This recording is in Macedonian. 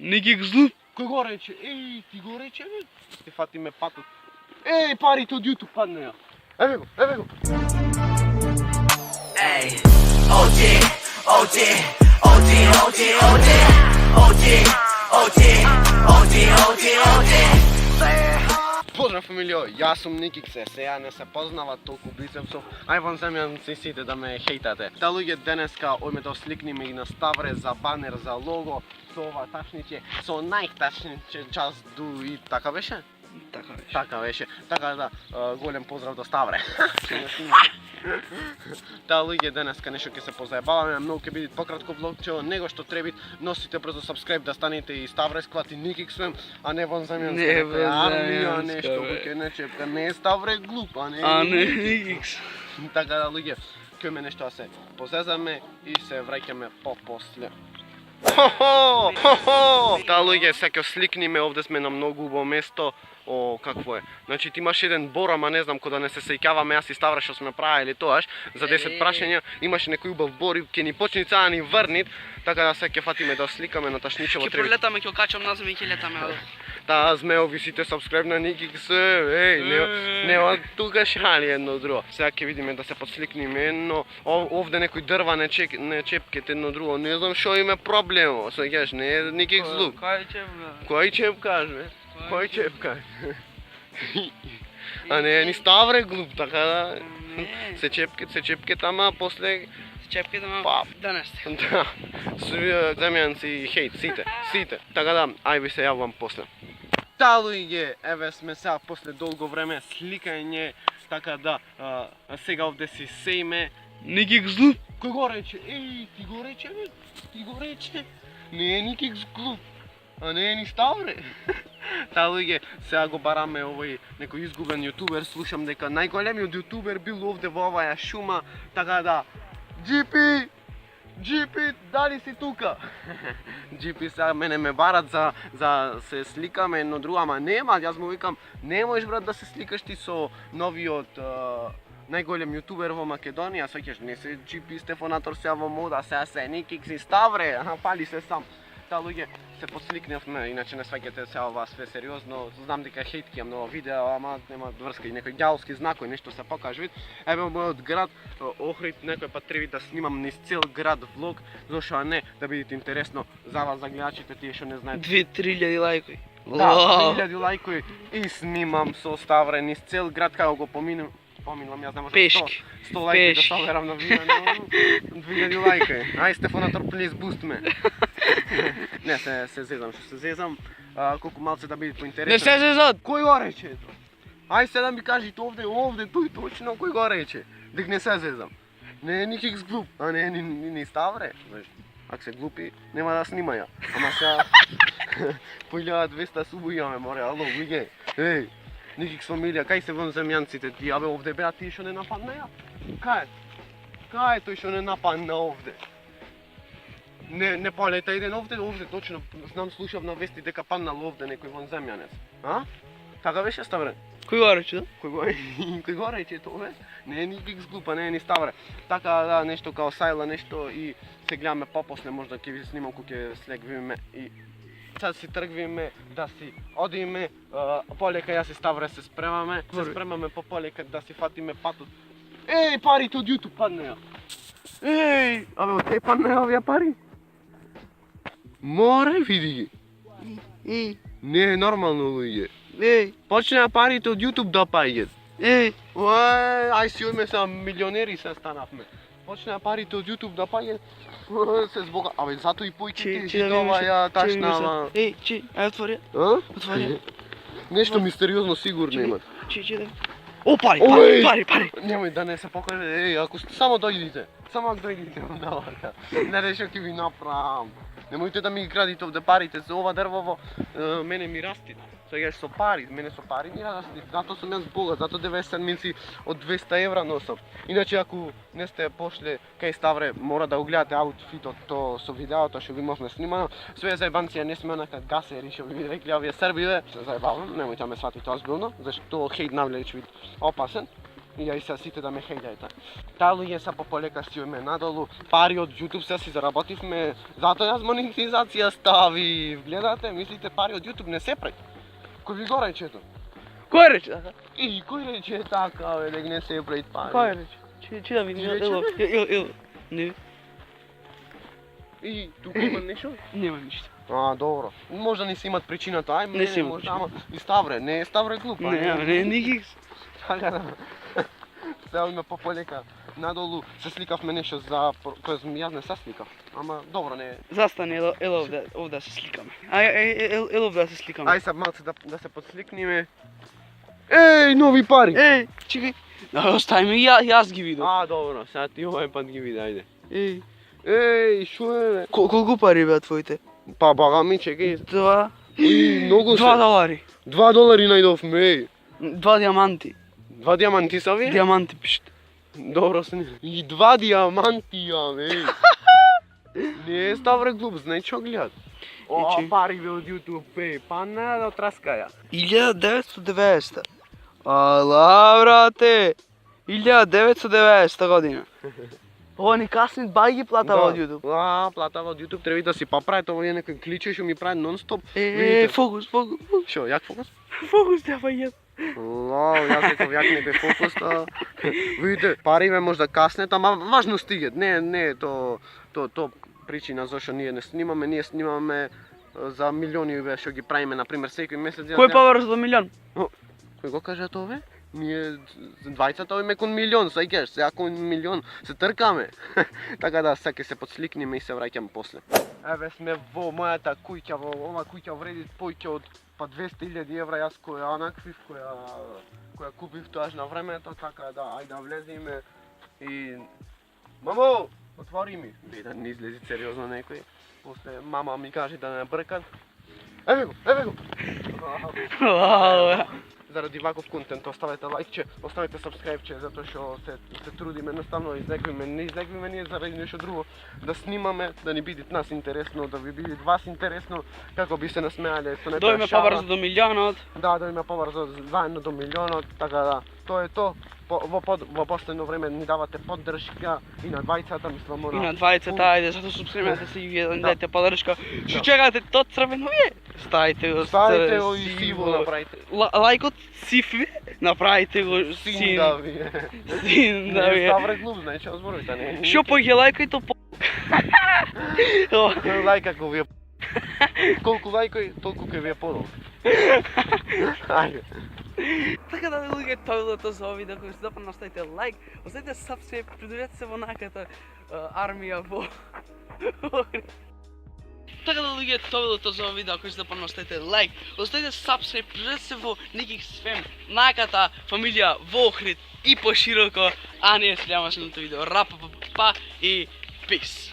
Никик злуп. Кој го рече? Еј, ти го рече, бе? Ще фатиме патот. Еј, парите од YouTube падна ја. Еве го, еве го. Ей, OG, OG, OG, OG, OG, OG, OG, OG, OG, OG. Поздрав фамилио, јас сум Никиксе, сега не се познава толку бицепсов, ај вон земјанци сите да ме хейтате. Да луѓе денеска ојме да сликниме и на ставре за банер, за лого, со ова тачниче, со најтачниче час ду и така беше? Така беше. Така беше. Така да, голем поздрав до Ставре. Да, луѓе, денеска нешто ќе се позаебаваме, многу ќе биде пократко влогче, него што треба, носите брзо subscribe да станете и Ставре склад и Никик свем, а не вон земјанска. Не вон земјанска, нешто, бе. ќе не чепка, не е Ставре глуп, а не. А не Никикс. Така да, луѓе, ќе нешто да се позезаме и се враќаме по-после. Хо-хо! Хо-хо! Да, луѓе, сега ќе сликниме, овде сме на многу убаво место. О, какво е? Значи ти имаш еден бор, ама не знам, кога да не се сеќаваме, јас и Ставра што сме правили тоаш, за 10 прашања, имаше некој убав бор и ќе ни почне цаа ни врнит, така да се ќе фатиме да сликаме на ташничево Ќе треба. пролетаме, ќе окачам назад и ќе летаме. Да, змеови сите subscribe на Никикс, еј, нема тука шали едно друго. Сега ќе видиме да се подсликниме едно, овде некој дрва не чепкете едно друго, не знам што им е проблемо, сеќаш, не е Никикс лук. Кој чепкаш, бе? Кој чепкаш? А не е ни Ставре глуп, така да се чепкет, ама после Чепките, ама Пап. денес. да, земјанци хейт, сите. Така да, ај ви се јавувам после. Да, луѓе, еве сме сега после долго време сликање, така да, сега овде си сеиме. Никик злуп. Кој го рече? Еј, ти го рече, бе? Ти го рече? Не е Никикс глуп, а не е ни Ставре. Да, луѓе, сега го бараме овој некој изгубен јутубер, слушам дека најголемиот јутубер бил овде во оваа шума, така да, GP, дали си тука? GP сега мене ме барат за се сликаме едно друго, ама нема, јас му викам, не можеш брат да се сликаш ти со новиот најголем јутубер во Македонија, свеќаш, не се GP Стефонатор сега во мода, сега се Никикс и Ставре, пали се сам. Да, луѓе, се подсликнавме, иначе не сваќате сега ова све сериозно, знам дека хейтки имам ново видео, ама нема врска и некој ѓаолски знакој, нешто се покаже вид. Еве мојот град, Охрид, некој пат треба да снимам низ цел град влог, зошто не, да бидете интересно за вас, за гледачите, тие што не знаат. 2-3 лајкови. Да, 3000 лајкови и снимам со Ставре низ цел град, како го поминувам, јас не можам Пешки. 100 лајки да соберам на видео, 2000 лајки. Ај Стефонатор, please boost ме. Не, се зезам, што се зезам, колку малце да биде поинтересно. Не се зезат. Кој го рече ето? Ај се да ми кажете овде, тој точно, кој го рече? Дек не се зезам. Не е Никикс глуп, а не е ни Ставре. Ако се глупи, нема да снима ја. Ама сега, по 1200 субу имаме, море, ало, луѓе. Еј, Никикс фамилија, кај се вон земјанците ти? Абе, овде беа тие што не нападна ја? Кај? Кај е тој што не нападна овде? Не полета еден овде точно, знам, слушав на вести дека паднал овде некој вон земјанец. А? Така беше, Ставре? Кој го рече, да? Кој го рече тоа? Не е Никикс глупа, не е ни Ставре. Така да, нешто као сајла, нешто и се гледаме попосле, можда ќе ви снимам кога ќе слегвиме и сад си тргвиме да си одиме, полека јас и Ставре се спремаме полека да си фатиме патот. Еј, парите од YouTube падна ја. Еј, абе, од кај падна ја овие пари? Море, види ги. Не е нормално, луѓе. Почнаа парите од YouTube да паѓат. Ај си одме сега милионери се станавме. Почнаа парите од YouTube да паѓат. Се збога. Абе, зато и појките житова ја ташна, ама. Ај отвори. Отвори. Нешто мистериозно сигурно имат. Да. О, пари. Немој да не се покаже. Еј, ако само дојдите. Само ако дојдите во навака. Не решо ќе ви направам. Немојте да ми градите овде парите, за ова дрвово мене ми расти. Сега со пари, мене со пари ми расти. Зато сум јас богат, зато 90 минци од 200 евра носам. Иначе ако не сте пошле кај Ставре, мора да го гледате аутфитот то со видеото што ви имавме снимано. Све заебанција не сме онака гасери што ви рекли овие Срби, се заебавам, немојте да ме сватите озбилно, зашто хейт навлеч вид опасен. И ја и сега сите да ме хејдајте. Таа луѓе са пополека стиме надолу, пари од YouTube се си заработивме, затоа јас монетизација ставив. Гледате, мислите пари од YouTube не се прави. Кој ви го речето? Кој рече така? И кој рече така, бе, дека не се прави пари? Кој рече? Чи да видим, Ти рече, ел. Не, И тука има нешто? нема ништо. Добро. Може да не си имат причината, ај, Не си имат може, ама и Ставре, не е Ставре глуп, Не, никих. Така да. Сега има пополека. Надолу се сликавме нешто за... Тоест, јас не се сликав. Ама, добро, не... Застани, ел овде се сликаме. Ел овде да се сликаме. Ај сега малце да се подсликниме. Еј, нови пари! Еј, чекај. Остави ме, јас ги видов. Добро, сега ти овај пат ги види, ајде. Еј, Шо е? колку пари беа твоите? Па, бага ми, чекај. Два. Многу се. $2. $2 најдовме, еј. 2 диаманти. 2 диаманти са ви? Диаманти пишете. Добро се не. И 2 диаманти јам, еј. Не е Ставре глуп, знај што гледат. Ичи. Пари бе од YouTube, еј, па не да отраскаја. 1990. Ала, брате. 1990 година. Ова ни каснит бај ги платава од YouTube. Платава од YouTube, треба да си поправи, тоа е некој кличе што ми прави нон-стоп. Фокус. Шо, јак фокус? Фокус треба јас. Јас некој јак некој фокус, видите, пари ме може да каснет, ама важно стигат. Не е то причина зашто ние не снимаме, ние снимаме за милиони што ги правиме, например, секој месец. Кој поврз до милион? Кој го кажа тоа бе? Ние двајцата име кон милион, сеќаш, сега кон милион се тркаме. Така да, сега ќе се подсликнеме и се враќаме после. Еве сме во мојата куќа, ова куќа вреди повеќе од па 200.000 евра, јас која наквив, која купив тоаш на времето, така да, ајде да влеземе и... Мамо, отвори ми! Бе, да не излези сериозно некој. После мама ми каже да не бркат. Еве го! Вау, Заради ваков контент оставете лајкче, оставете сабскрајбче, затоа што се трудиме, едноставно не излегвиме ние заради нешто друго, да снимаме, да ни биде нас интересно, да ви биде вас интересно, како би се насмеале со некоја дојме шала. побрзо до милионот. Да, дојме побрзо заедно до милионот, така да, тоа е то. Во последно време ни давате поддршка и на двајцата, мислам, И на двајцата, ајде, зато субскримете се и вие дайте поддршка. Што чекате, то црвено е? Ставите го и сиво направите. Лајкот сифви, направите го син. Да ви. Син, да ви. Не Ставре глуп, значи озборите, не. Што поќе лајкај то по... Лајка ако ви е... Колку лајкај, толку ќе ви е подолг. Ајде. Така да, луѓе, тоа било тоа за овој видео, ако ви се допадна, оставите лайк, оставите сабскрайб, придружете се во наката армија во... Така да, луѓе, тоа било тоа за овој видео, ако ви се допадна, оставите лайк, оставите сабскрайб, придружете се во Никих Сфем, наката фамилија во Охрид и пошироко, а ние следваме следното видео. Рапа и пис.